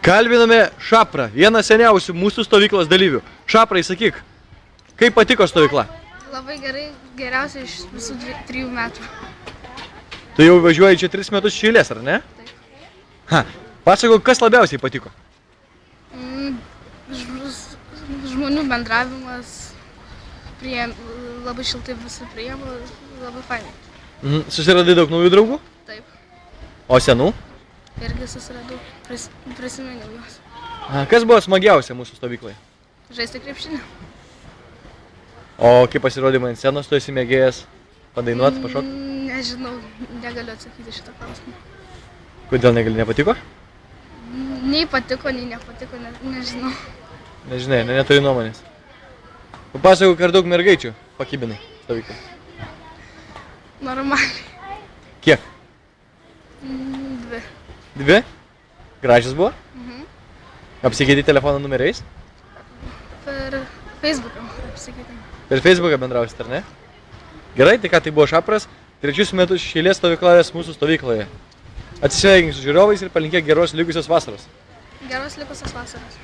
Kalbiname Šaprą, vieną seniausių mūsų stovyklos dalyvių. Šaprai, sakyk, kaip patiko stovykla? Labai gerai, geriausia iš visų 3 metų. Tu jau važiuoji čia 3 metus iš eilės, ar ne? Taip. Ha, pasakok, kas labiausiai patiko? Žmonių bendravimas, labai šiltai visi priėmė, labai fainai. Susiradai daug naujų draugų? Taip, O senų? irgi susiradau, prisiminiau juos. Kas buvo smagiausia mūsų stovykloje? Žaisti krepšinį. O kaip pasirodymai ant scenos, tu esi mėgėjas padainuoti, pašokti? Nežinau, negaliu atsakyti šitą klausimą. Kodėl negali, nepatiko? Nei patiko, nei nepatiko, nežinau. Nežinai, neturi nuomonės. Papasakok, ar daug mergaičių pakibinai stovyklai? Normaliai. Kiek? 2. 2? Gražios buvo? Mhm. Apsikeitei telefono numeriais? Per Facebooką apsikeitėm. Per Facebooką bendrausit, ar ne? Gerai, tai ką, tai buvo Šapras, 3 metus iš eilės stovyklavęs mūsų stovykloje. Atsisveikink su žiūrovais ir palinkėk geros likusios vasaros. Geros likusios vasaros.